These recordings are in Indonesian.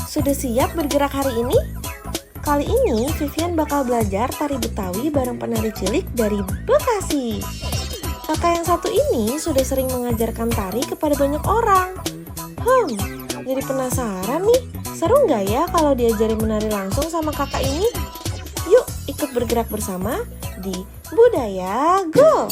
Sudah siap bergerak hari ini? Kali ini Vivian bakal belajar tari Betawi bareng penari cilik dari Bekasi. Kakak yang satu ini sudah sering mengajarkan tari kepada banyak orang. Jadi penasaran nih, seru nggak ya kalau diajarin menari langsung sama kakak ini? Yuk ikut bergerak bersama di Budaya Go!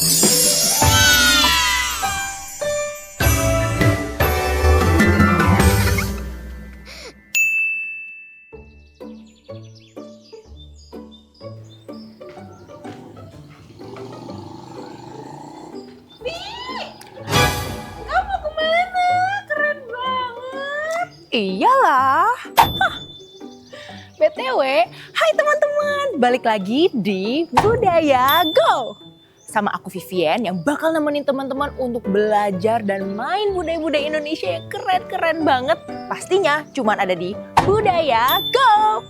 Kamu kemana? Keren banget. Iyalah. BTW, hai teman-teman, balik lagi di Budaya Go! Sama aku Vivian yang bakal nemenin teman-teman untuk belajar dan main budaya-budaya Indonesia yang keren-keren banget. Pastinya cuman ada di Budaya Go!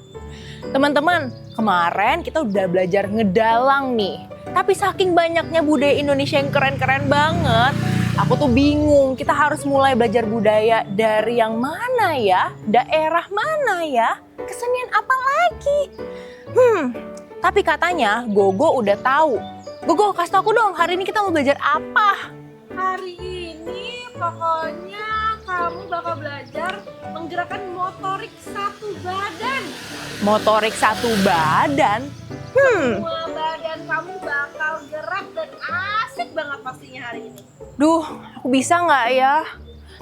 Teman-teman, kemarin kita udah belajar ngedalang nih. Tapi saking banyaknya budaya Indonesia yang keren-keren banget, aku tuh bingung, kita harus mulai belajar budaya dari yang mana ya? Daerah mana ya? Kesenian apa lagi? Tapi katanya Gogo udah tahu. Gogo, kasih tau aku dong, hari ini kita mau belajar apa? Hari ini pokoknya kamu bakal belajar menggerakkan motorik satu badan. Motorik satu badan? Semua badan kamu bakal gerak dan asik banget pastinya hari ini. Duh, aku bisa nggak ya?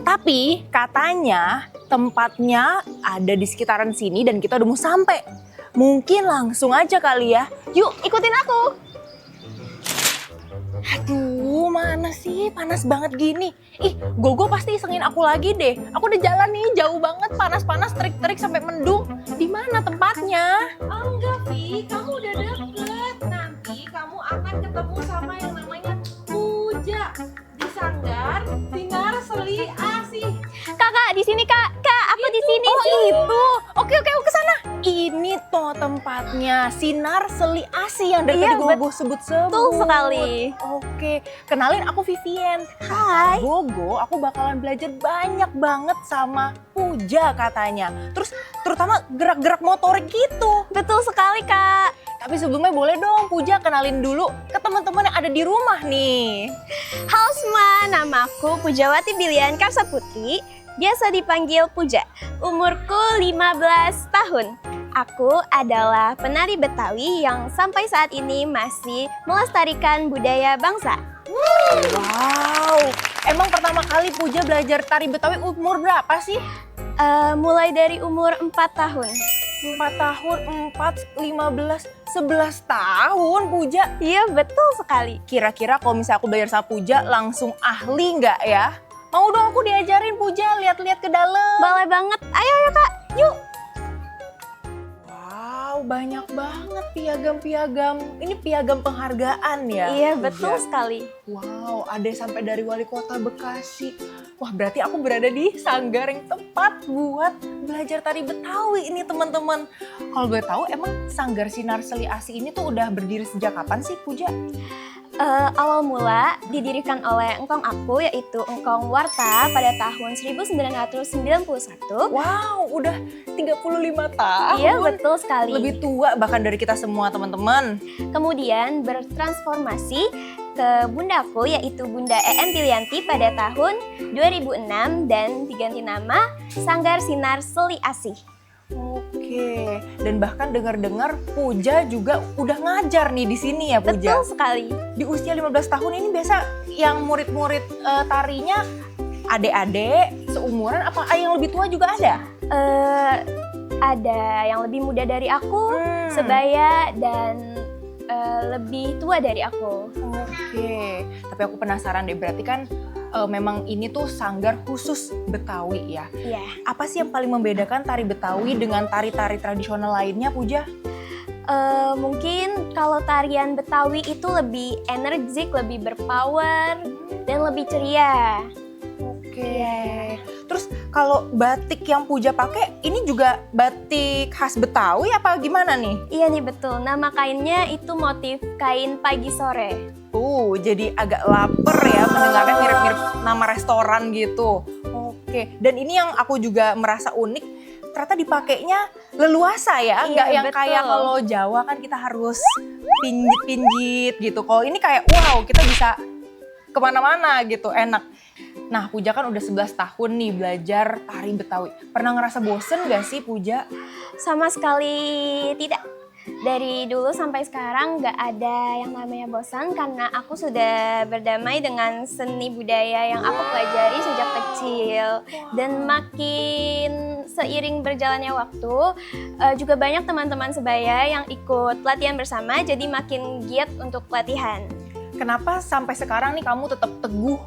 Tapi katanya tempatnya ada di sekitaran sini dan kita udah mau sampai. Mungkin langsung aja kali ya. Yuk, ikutin aku. Aduh, mana sih? Panas banget gini. Ih, Gogo pasti isengin aku lagi deh. Aku udah jalan nih, jauh banget, panas-panas, terik-terik sampai mendung. Di mana tempatnya? Oh enggak, Vi, kamu udah deket. Nanti kamu akan ketemu sama yang namanya Puja di Sanggar Sinar Seli Asih. Kakak di sini kak, aku di sini Oh sih. itu, oke aku kesana. Ini toh tempatnya Sinar Seli Asih yang dari Iya, tadi Gogo sebut-sebut. Betul sekali. Oke, kenalin aku Vivian. Hai. Gogo, aku bakalan belajar banyak banget sama Puja katanya. Terus terutama gerak-gerak motorik gitu. Betul sekali kak. Tapi sebelumnya boleh dong Puja kenalin dulu ke teman-teman yang ada di rumah nih. Halo semua, namaku Pujawati Bilian Karsaputri, biasa dipanggil Puja. Umurku 15 tahun. Aku adalah penari Betawi yang sampai saat ini masih melestarikan budaya bangsa. Wow, emang pertama kali Puja belajar tari Betawi umur berapa sih? Mulai dari umur 4 tahun. 4 tahun, 4, 15, 11 tahun Puja. Iya betul sekali. Kira-kira kalau misalnya aku belajar sama Puja langsung ahli nggak ya? Mau dong aku diajarin Puja, lihat-lihat ke dalam. Boleh banget. Ayo kak, yuk. Wow, banyak banget piagam-piagam. Ini piagam penghargaan ya? Iya betul Puja? sekali. Wow, ada sampai dari wali kota Bekasi. Wah, berarti aku berada di sanggar yang tepat buat belajar tari Betawi ini teman-teman. Kalau gue tahu emang Sanggar Sinar Seli Asih ini tuh udah berdiri sejak kapan sih Puja? Awal mula didirikan oleh engkong aku yaitu Engkong Warta pada tahun 1991. Wow, udah 35 tahun. Iya betul sekali. Lebih tua bahkan dari kita semua teman-teman. Kemudian bertransformasi ke bundaku yaitu Bunda EM Pilianti pada tahun 2006 dan diganti nama Sanggar Sinar Seli Asih. Oke, dan bahkan dengar-dengar Puja juga udah ngajar nih di sini ya Puja. Betul sekali. Di usia 15 tahun ini biasa yang murid-murid tarinya adik-adik seumuran apa yang lebih tua juga ada? Ada yang lebih muda dari aku, sebaya dan lebih tua dari aku. Oke, tapi aku penasaran deh, berarti kan memang ini tuh sanggar khusus Betawi ya. Iya. Apa sih yang paling membedakan tari Betawi dengan tari-tari tradisional lainnya Puja? Mungkin kalau tarian Betawi itu lebih energik, lebih berpower, dan lebih ceria. Oke. Terus kalau batik yang Puja pakai ini juga batik khas Betawi apa gimana nih? Iya nih betul, nama kainnya itu motif kain pagi sore. Jadi agak lapar ya mendengarnya mirip-mirip nama restoran gitu. Oke, dan ini yang aku juga merasa unik, ternyata dipakainya leluasa ya, nggak Iya, yang betul. kayak kalau Jawa kan kita harus pinjit-pinjit gitu. Kalau ini kayak wow, kita bisa kemana-mana gitu, enak. Nah, Puja kan udah 11 tahun nih belajar tari Betawi. Pernah ngerasa bosen gak sih, Puja? Sama sekali tidak. Dari dulu sampai sekarang nggak ada yang namanya bosan karena aku sudah berdamai dengan seni budaya yang aku pelajari sejak kecil. Dan makin seiring berjalannya waktu, juga banyak teman-teman sebaya yang ikut latihan bersama, jadi makin giat untuk latihan. Kenapa sampai sekarang nih kamu tetap teguh,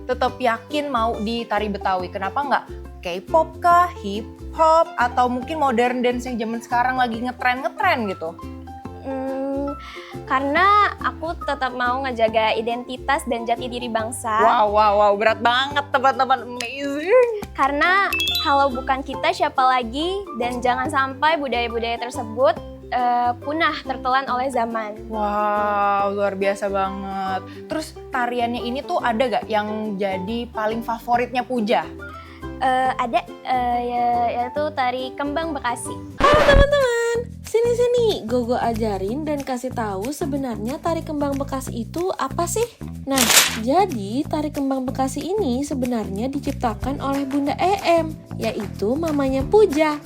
tetap yakin mau di tari Betawi? Kenapa nggak K-pop kah, hip hop, atau mungkin modern dance yang zaman sekarang lagi ngetren gitu? Karena aku tetap mau ngejaga identitas dan jati diri bangsa. Wow, berat banget teman-teman, amazing. Karena kalau bukan kita siapa lagi, dan jangan sampai budaya-budaya tersebut punah tertelan oleh zaman. Wow, luar biasa banget. Terus tariannya ini tuh ada gak yang jadi paling favoritnya Puja? Ada, yaitu tari kembang Bekasi. Halo teman-teman, sini Gogo ajarin dan kasih tahu sebenarnya tari kembang Bekasi itu apa sih? Nah, jadi tari kembang Bekasi ini sebenarnya diciptakan oleh Bunda Em, yaitu mamanya Puja.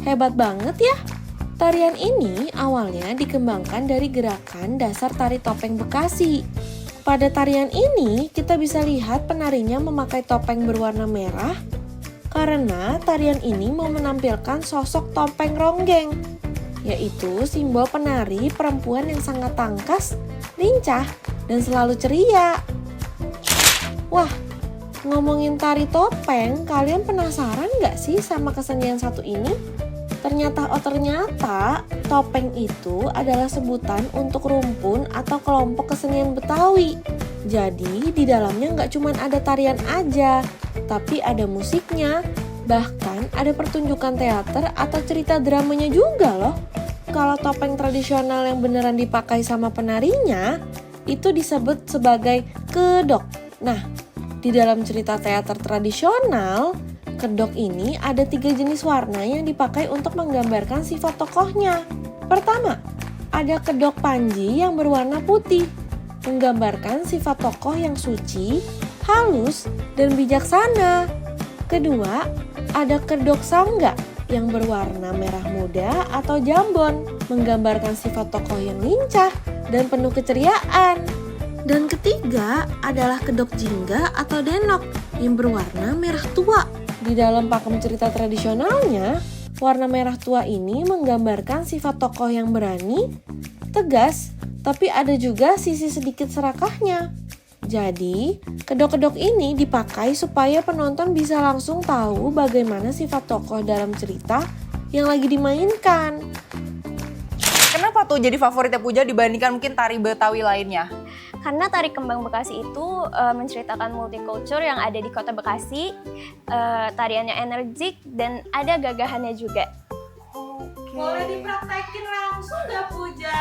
Hebat banget ya. Tarian ini awalnya dikembangkan dari gerakan dasar tari topeng Bekasi. Pada tarian ini kita bisa lihat penarinya memakai topeng berwarna merah karena tarian ini mau menampilkan sosok topeng ronggeng, yaitu simbol penari perempuan yang sangat tangkas, lincah, dan selalu ceria. Wah, ngomongin tari topeng, kalian penasaran gak sih sama kesenian satu ini? Ternyata topeng itu adalah sebutan untuk rumpun atau kelompok kesenian Betawi. Jadi di dalamnya nggak cuma ada tarian aja, tapi ada musiknya, bahkan ada pertunjukan teater atau cerita dramanya juga loh. Kalau topeng tradisional yang beneran dipakai sama penarinya, itu disebut sebagai kedok. Nah, di dalam cerita teater tradisional, kedok ini ada 3 jenis warna yang dipakai untuk menggambarkan sifat tokohnya. Pertama, ada kedok panji yang berwarna putih, menggambarkan sifat tokoh yang suci, halus, dan bijaksana. Kedua, ada kedok sangga yang berwarna merah muda atau jambon, menggambarkan sifat tokoh yang lincah dan penuh keceriaan. Dan ketiga adalah kedok jingga atau denok yang berwarna merah tua. Di dalam pakem cerita tradisionalnya, warna merah tua ini menggambarkan sifat tokoh yang berani, tegas, tapi ada juga sisi sedikit serakahnya. Jadi, kedok-kedok ini dipakai supaya penonton bisa langsung tahu bagaimana sifat tokoh dalam cerita yang lagi dimainkan. Kenapa tuh jadi favoritnya Puja dibandingkan mungkin tari Betawi lainnya? Karena tari kembang Bekasi itu menceritakan multicultural yang ada di kota Bekasi, tariannya energik dan ada gagahannya juga. Boleh dipraktekin langsung gak Puja?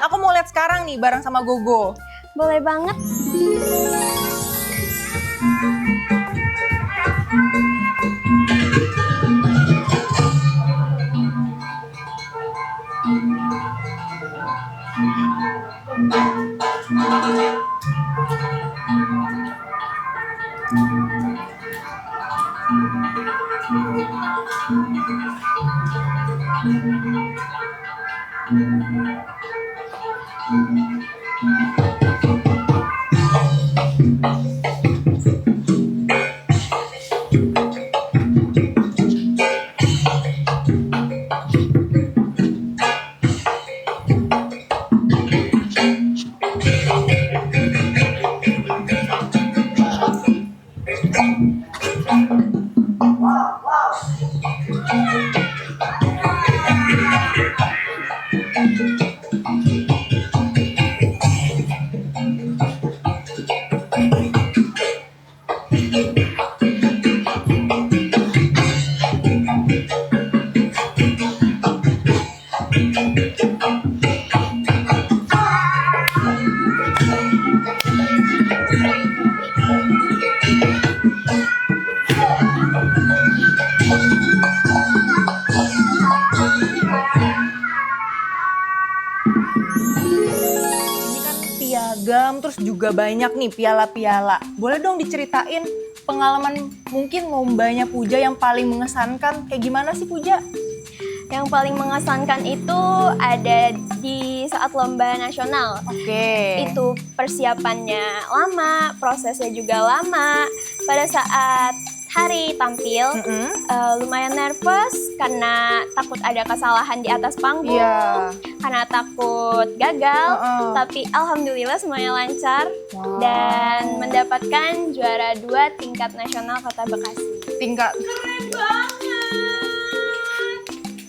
Aku mau lihat sekarang nih bareng sama Gogo. Boleh banget. kostum, terus juga banyak nih piala-piala. Boleh dong diceritain pengalaman mungkin lombanya Puja yang paling mengesankan kayak gimana sih Puja? Yang paling mengesankan itu ada di saat lomba nasional. Oke. Itu persiapannya lama, prosesnya juga lama. Pada saat hari tampil, lumayan nervous karena takut ada kesalahan di atas panggung, Iya. karena takut gagal. Tapi alhamdulillah semuanya lancar dan mendapatkan juara 2 tingkat nasional Kota Bekasi. Tingkat Keren banget.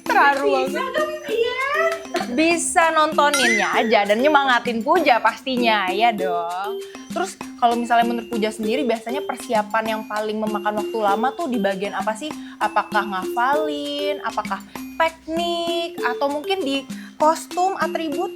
terharu Bisa banget. dong Vivian. Bisa nontoninnya aja dan nyemangatin Puja pastinya, ya dong. Terus kalau misalnya menurut Puja sendiri biasanya persiapan yang paling memakan waktu lama tuh di bagian apa sih? Apakah ngafalin, apakah teknik, atau mungkin di kostum, atribut?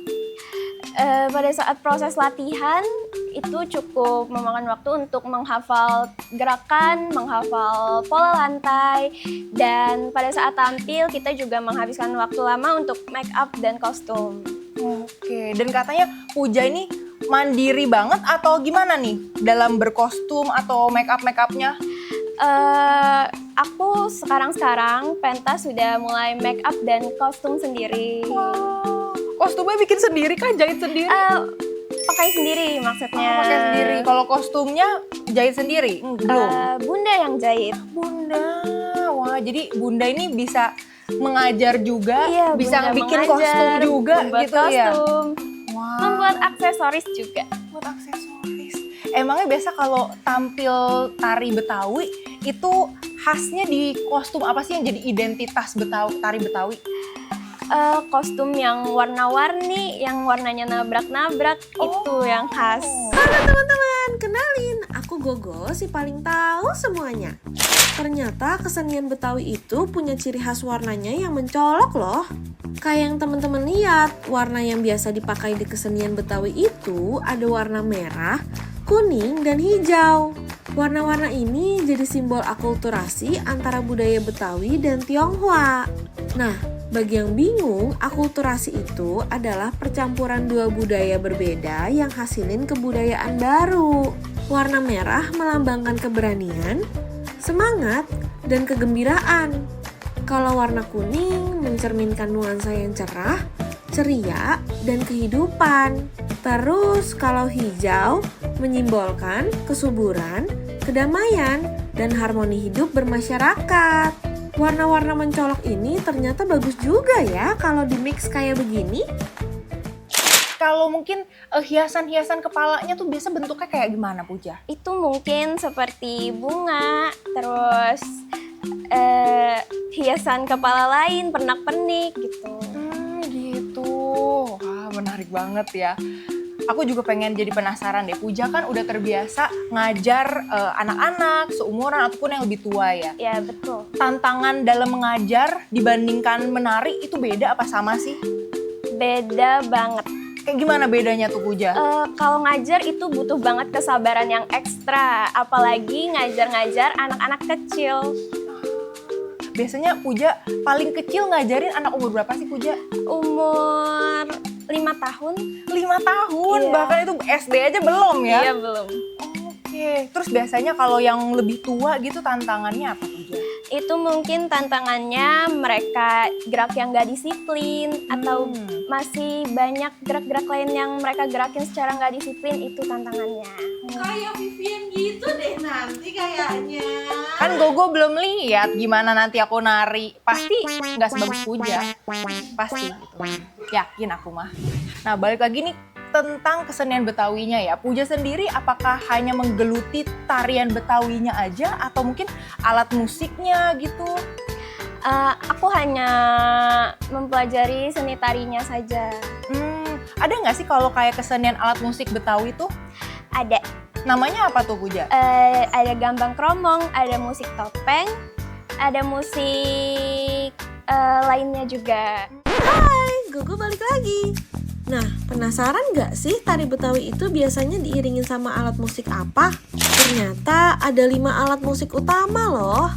Pada saat proses latihan itu cukup memakan waktu untuk menghafal gerakan, menghafal pola lantai, dan pada saat tampil kita juga menghabiskan waktu lama untuk make up dan kostum. Oke, dan katanya Puja ini mandiri banget atau gimana nih dalam berkostum atau make upnya? Aku sekarang pentas sudah mulai make up dan kostum sendiri. Wow, kostumnya bikin sendiri kah? Jahit sendiri? Pakai sendiri maksudnya. Pakai sendiri. Kalau kostumnya jahit sendiri? Belum. Bunda yang jahit. Bunda, wah jadi Bunda ini bisa mengajar juga, Iya, bisa Bunda bikin mengajar, kostum juga membuat gitu ya. kostum, Wah, membuat aksesoris juga. buat aksesoris. Emangnya biasa kalau tampil tari Betawi itu khasnya di kostum apa sih yang jadi identitas tari Betawi? Kostum yang warna-warni, yang warnanya nabrak-nabrak, itu yang khas. Halo teman-teman, kenalin, aku Gogo, si paling tahu semuanya. Ternyata kesenian Betawi itu punya ciri khas warnanya yang mencolok loh. Kayak yang teman-teman lihat, warna yang biasa dipakai di kesenian Betawi itu ada warna merah, kuning, dan hijau. Warna-warna ini jadi simbol akulturasi antara budaya Betawi dan Tionghoa. Nah, bagi yang bingung, akulturasi itu adalah percampuran dua budaya berbeda yang hasilin kebudayaan baru. Warna merah melambangkan keberanian, semangat, dan kegembiraan. Kalau warna kuning mencerminkan nuansa yang cerah, ceria, dan kehidupan. Terus kalau hijau menyimbolkan kesuburan, kedamaian, dan harmoni hidup bermasyarakat. Warna-warna mencolok ini ternyata bagus juga ya kalau di mix kayak begini. Kalau mungkin hiasan-hiasan kepalanya tuh biasa bentuknya kayak gimana Puja? Itu mungkin seperti bunga, terus hiasan kepala lain, pernak-pernik gitu. Gitu. Wah, menarik banget ya. Aku juga pengen jadi penasaran deh. Puja kan udah terbiasa ngajar anak-anak seumuran ataupun yang lebih tua ya. Ya betul. Tantangan dalam mengajar dibandingkan menari itu beda apa sama sih? Beda banget. Kayak gimana bedanya tuh Puja? Kalau ngajar itu butuh banget kesabaran yang ekstra, apalagi ngajar-ngajar anak-anak kecil. Biasanya Puja paling kecil ngajarin anak umur berapa sih Puja? Umur 5 tahun. 5 tahun, Iya. bahkan itu SD aja belum ya? Iya belum. Oke, terus biasanya kalau yang lebih tua gitu tantangannya apa Puja? Itu mungkin tantangannya mereka gerak yang gak disiplin atau masih banyak gerak-gerak lain yang mereka gerakin secara gak disiplin, itu tantangannya. Kayak Vivian gitu deh nanti kayaknya. Kan Gogo belum lihat gimana nanti aku nari. Pasti nggak sebagus Puja. Pasti gitu. Yakin aku mah. Nah, balik lagi nih tentang kesenian Betawinya ya. Puja sendiri apakah hanya menggeluti tarian Betawinya aja atau mungkin alat musiknya gitu? Aku hanya mempelajari seni tarinya saja. Ada nggak sih kalau kayak kesenian alat musik Betawi tuh? Ada. Namanya apa tuh Puja? Ada gambang kromong, ada musik topeng, ada musik lainnya juga. Hai, Gogo balik lagi. Nah, penasaran nggak sih tari Betawi itu biasanya diiringin sama alat musik apa? Ternyata ada 5 alat musik utama loh.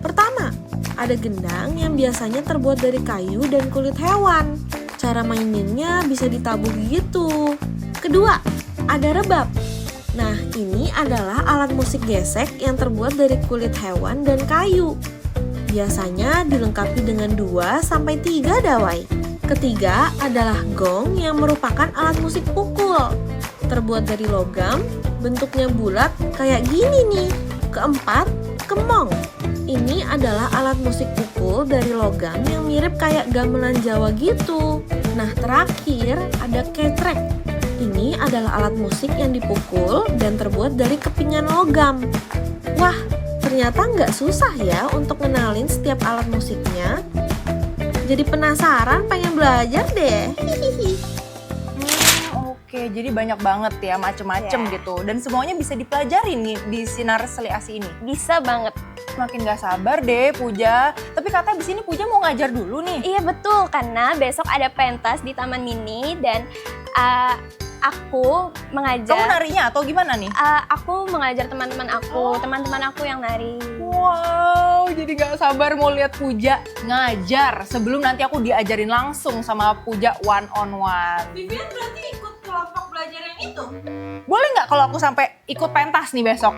Pertama, ada gendang yang biasanya terbuat dari kayu dan kulit hewan. Cara maininnya bisa ditabuh gitu. Kedua, ada rebab. Nah, ini adalah alat musik gesek yang terbuat dari kulit hewan dan kayu. Biasanya dilengkapi dengan 2-3 dawai. Ketiga adalah gong yang merupakan alat musik pukul. Terbuat dari logam, bentuknya bulat kayak gini nih. Keempat, kemong. Ini adalah alat musik pukul dari logam yang mirip kayak gamelan Jawa gitu. Nah, terakhir ada ketrek. Ini adalah alat musik yang dipukul dan terbuat dari kepingan logam. Wah, ternyata nggak susah ya untuk ngenalin setiap alat musiknya. Jadi penasaran, pengen belajar deh. Oke, jadi banyak banget ya macem-macem Iya. gitu. Dan semuanya bisa dipelajari nih di Sinar Seli Asi ini. Bisa banget. Makin gak sabar deh Puja. Tapi katanya di sini Puja mau ngajar dulu nih. Iya betul, karena besok ada pentas di Taman Mini dan aku Kamu mengajar. narinya atau gimana nih? Aku mengajar teman-teman aku yang nari. Wow, jadi gak sabar mau lihat Puja ngajar. Sebelum nanti aku diajarin langsung sama Puja one on one. Vivian berarti ikut kelompok belajar yang itu? Boleh nggak kalau aku sampai ikut pentas nih besok?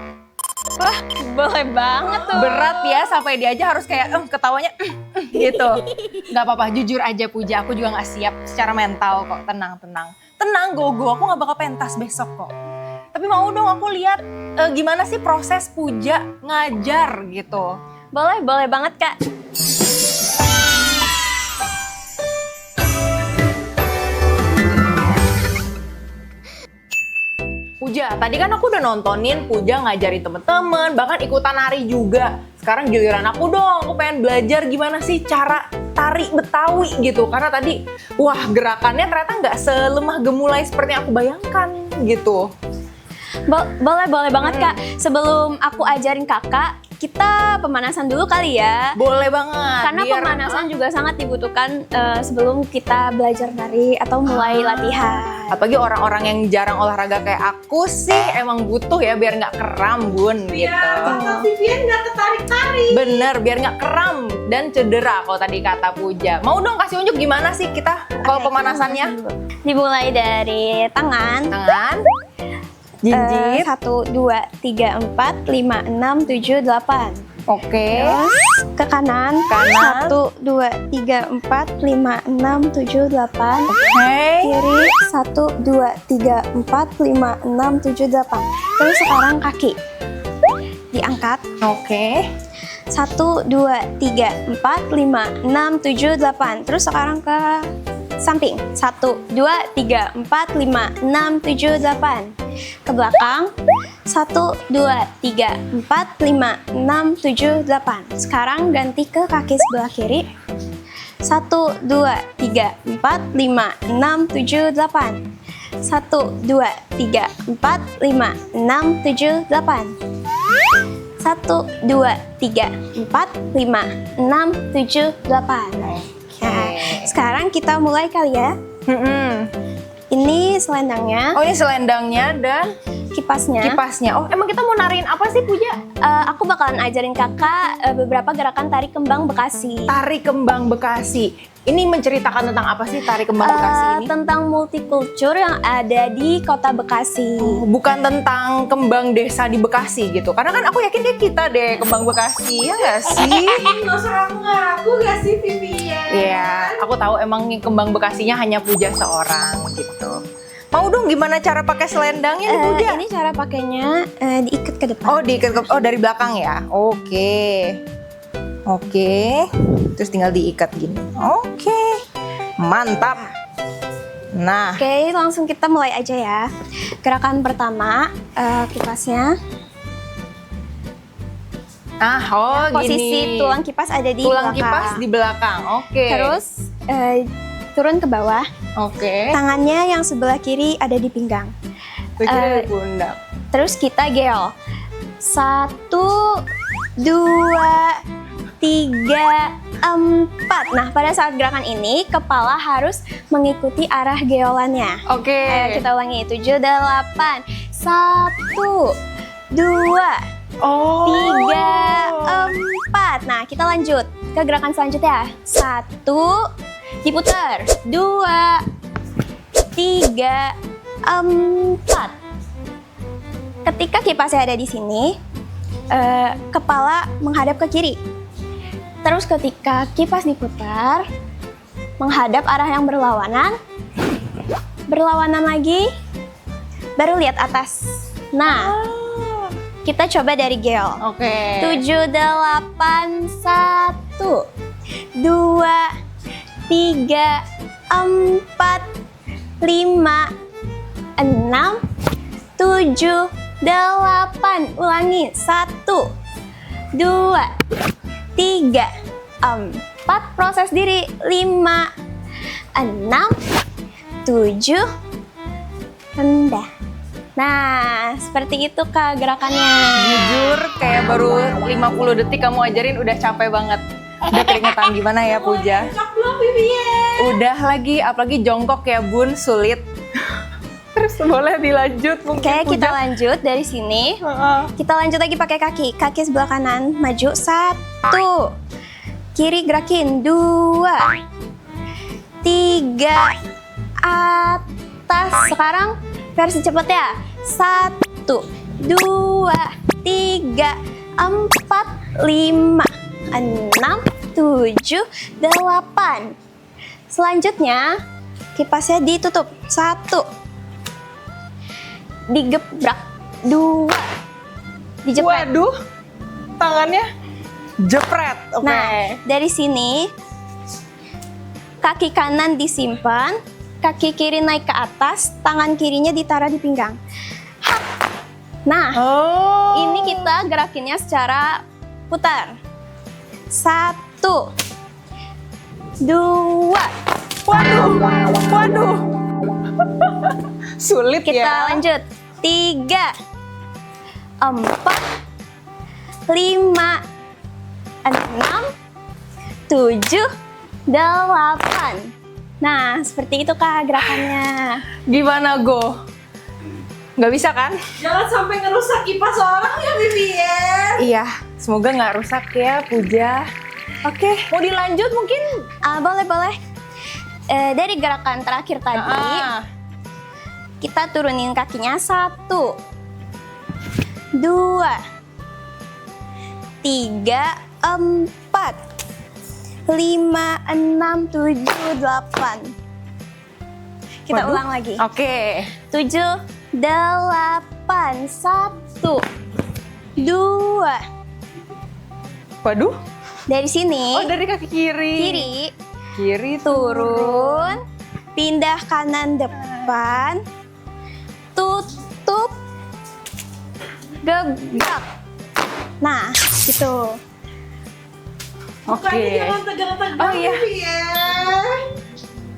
Boleh banget tuh. Berat ya, sampai dia aja harus kayak ketawanya gitu. Nggak apa-apa, jujur aja Puja, aku juga nggak siap secara mental kok. Tenang, go, aku nggak bakal pentas besok kok. Tapi mau dong aku lihat gimana sih proses Puja ngajar gitu. Boleh banget Kak. Puja, tadi kan aku udah nontonin Puja ngajarin temen-temen, bahkan ikutan nari juga. Sekarang giliran aku dong, aku pengen belajar gimana sih cara tari Betawi gitu. Karena tadi, wah gerakannya ternyata nggak selemah gemulai seperti yang aku bayangkan gitu. Boleh banget Kak. Sebelum aku ajarin Kakak, kita pemanasan dulu kali ya. Boleh banget. Karena pemanasan juga sangat dibutuhkan sebelum kita belajar nari atau mulai latihan. Apalagi orang-orang yang jarang olahraga kayak aku sih emang butuh ya biar nggak kram bun gitu. Kakak Vivian nggak ketarik-tarik. Bener, biar nggak kram dan cedera kalau tadi kata Puja. Mau dong kasih unjuk gimana sih kita kalau Oke, pemanasannya? Dimulai dari tangan. Tangan, jinjit, 1, 2, 3, 4, 5, 6, 7, 8. oke. Terus ke kanan. Kanan. 1, 2, 3, 4, 5, 6, 7, 8. Oke. Kiri 1, 2, 3, 4, 5, 6, 7, 8. Terus sekarang kaki. Diangkat. Oke. 1, 2, 3, 4, 5, 6, 7, 8. Terus sekarang ke samping. 1, 2, 3, 4, 5, 6, 7, 8. Ke belakang. 1, 2, 3, 4, 5, 6, 7, 8. Sekarang ganti ke kaki sebelah kiri. 1, 2, 3, 4, 5, 6, 7, 8. 1, 2, 3, 4, 5, 6, 7, 8. 1, 2, 3, 4, 5, 6, 7, 8. Nah, sekarang kita mulai kali ya. Ini selendangnya, Oh ini selendangnya dan kipasnya. kipasnya. Oh emang kita mau nariin apa sih Puja? Aku bakalan ajarin kakak beberapa gerakan tari kembang Bekasi. Tari kembang Bekasi. Ini menceritakan tentang apa sih tari kembang Bekasi ini? Tentang multikultur yang ada di kota Bekasi. Bukan tentang kembang desa di Bekasi gitu. Karena kan aku yakin kayak kita deh kembang Bekasi, ya nggak sih? Nggak usah ngaku gak sih Vivian? Iya, aku tahu emang yang kembang Bekasinya hanya Puja seorang gitu. Mau dong gimana cara pakai selendangnya nih Puja? Ini cara pakainya diikat ke depan. Oh diikat ke, dari belakang ya? Oke. Terus tinggal diikat gini. Oke. Mantap. Nah, Oke, langsung kita mulai aja ya. Gerakan pertama, kipasnya. Posisi gini. tulang kipas ada di Tulang belakang. kipas di belakang. Oke. Terus turun ke bawah. Oke. Tangannya yang sebelah kiri ada di pinggang. Kiri pundak. Terus kita gel. 1, 2, 3, 4. Nah, pada saat gerakan ini kepala harus mengikuti arah geolannya. Oke. Ayo kita ulangi. 7, 8. 1, 2, Oh. 3, 4. Nah, kita lanjut ke gerakan selanjutnya. 1, diputar. 2, 3, 4. Ketika kipasnya ada di sini, kepala menghadap ke kiri. Terus ketika kipas diputar, menghadap arah yang berlawanan, berlawanan lagi, baru lihat atas. Nah, kita coba dari Gel. Oke. 7, 8, 1, 2, 3, 4, 5, 6, 7, 8. Ulangi. 1, 2, 3, 4. Proses diri. 5, 6, 7. Rendah. Nah, seperti itu Kak gerakannya. Jujur kayak baru 50 detik kamu ajarin udah capek banget. Udah keringetan gimana ya Puja? Cocok belum Vivian? Udah lagi, apalagi jongkok ya Bun, sulit. Terus boleh dilanjut mungkin Oke, kita Puja? lanjut dari sini. Heeh. Kita lanjut lagi pakai kaki. Kaki sebelah kanan maju. 1. Kiri gerakin. 2, 3. Atas. Sekarang versi cepatnya. 1, 2, 3, 4, 5, 6, 7, 8. Selanjutnya kipasnya ditutup. 1. Digebrak. 2. Dijepret. Waduh, tangannya jepret. Oke. Nah, dari sini kaki kanan disimpan, kaki kiri naik ke atas, tangan kirinya ditaruh di pinggang. Hap. Nah, Oh. ini kita gerakinnya secara putar. 1, 2. Waduh, waduh. Sulit Kita ya. lanjut. 3, 4, 5, 6, 7, 8. Nah, seperti itu Kak gerakannya. Gimana Go? Nggak bisa kan? Jangan sampai ngerusak kipas orang ya Vivian. Iya, semoga nggak rusak ya Puja. Oke, mau dilanjut mungkin? Boleh. Dari gerakan terakhir tadi, kita turunin kakinya. 1, 2, 3, 4, 5, 6, 7, 8. Kita Waduh. ulang lagi. Oke. 7, 8, 1, 2. Waduh. Dari sini, Oh, dari kaki kiri. kiri, Kiri turun, pindah kanan depan, tutup, gebrak. Nah, gitu. Oke. Jangan tegang-tegang Oh, iya. Vivian.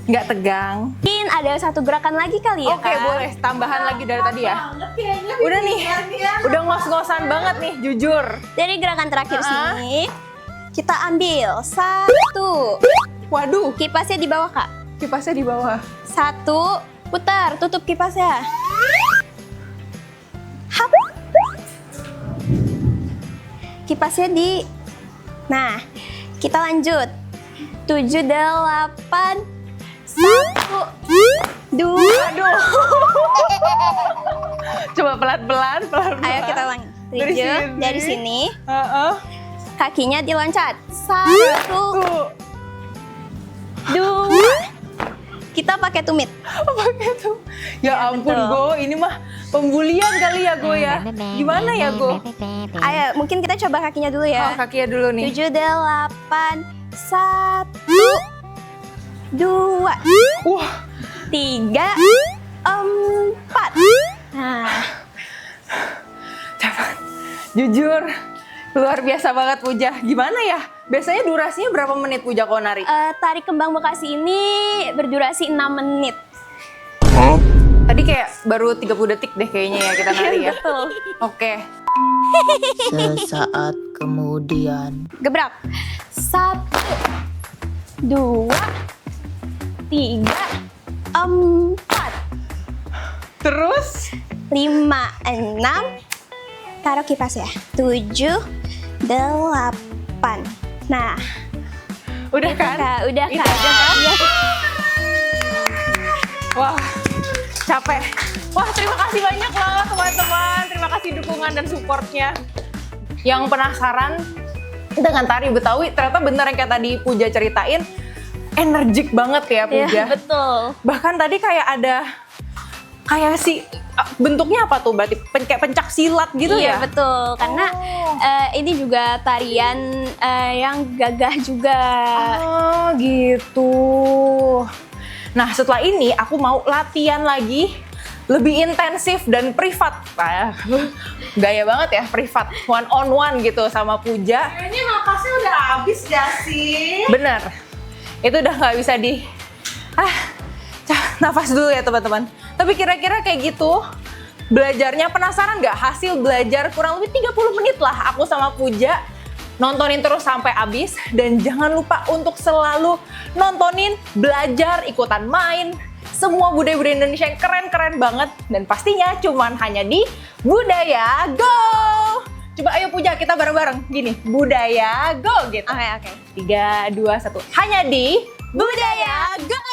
Nggak tegang. Mungkin ada satu gerakan lagi kali ya, Oke, Kak? boleh. Tambahan lagi dari tadi ya. Banget kayaknya Udah nih. Vivian ya. Udah ngos-ngosan banget nih, jujur. Dari gerakan terakhir Ah. sini, kita ambil 1. Waduh, Kipasnya di bawah, Kak. kipasnya di bawah. 1, putar, tutup kipasnya. Hap. Kipasnya di... Nah, kita lanjut. 7, 8, 1, 2. Aduh. Coba pelan-pelan, pelan-pelan. Ayo kita ulangi. Dari 7, sini. dari sini. Heeh. Kakinya diloncat. 1, Tuh. 2. Kita pakai tumit. Pakai tuh. Ya ampun, betul. Go. Ini mah pembulian kali ya, Go ya. Gimana ya, Go? Ayo, mungkin kita coba kakinya dulu Oh, ya. kakinya dulu nih. 7, 8, 1, 2, Wah, 3, 4. Nah, capek. Jujur, luar biasa banget Puja. Gimana ya? Biasanya durasinya berapa menit Puja kalau nari? tari kembang Bekasi ini berdurasi 6 menit. Tadi kayak baru 30 detik deh kayaknya ya kita nari ya. Betul. Oke. Sesaat kemudian. Gebrak. 1, 2, 3, 4, Terus? 5, 6. Taruh kipas ya. 7, 8. Nah, Udah kan? Kak, udah Itu Kak. aja kan? Iya. Wah, capek. Wah, terima kasih banyak loh teman-teman. Terima kasih dukungan dan supportnya. Yang penasaran dengan tari Betawi, ternyata bener yang kayak tadi Puja ceritain, energik banget ya Puja. Iya, betul. Bahkan tadi kayak ada kayak bentuknya apa tuh? Berarti kayak pencak silat gitu Iya, ya? betul. Karena ini juga tarian yang gagah juga. Oh gitu. Nah setelah ini aku mau latihan lagi lebih intensif dan privat. Gaya banget ya, privat, one on one gitu sama Puja. Kayaknya makasnya udah habis gak sih? Bener, itu udah nggak bisa nafas dulu ya teman-teman. Tapi kira-kira kayak gitu, belajarnya penasaran nggak? Hasil belajar kurang lebih 30 menit lah aku sama Puja. Nontonin terus sampai habis dan jangan lupa untuk selalu nontonin, belajar, ikutan main semua budaya-budaya Indonesia yang keren-keren banget dan pastinya cuman hanya di Budaya Go. Coba ayo Puja kita bareng-bareng gini, Budaya Go gitu. Oke. 3, 2, 1. Hanya di Budaya Go.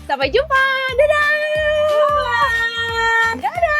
Sampai jumpa. Dadah. Dadah.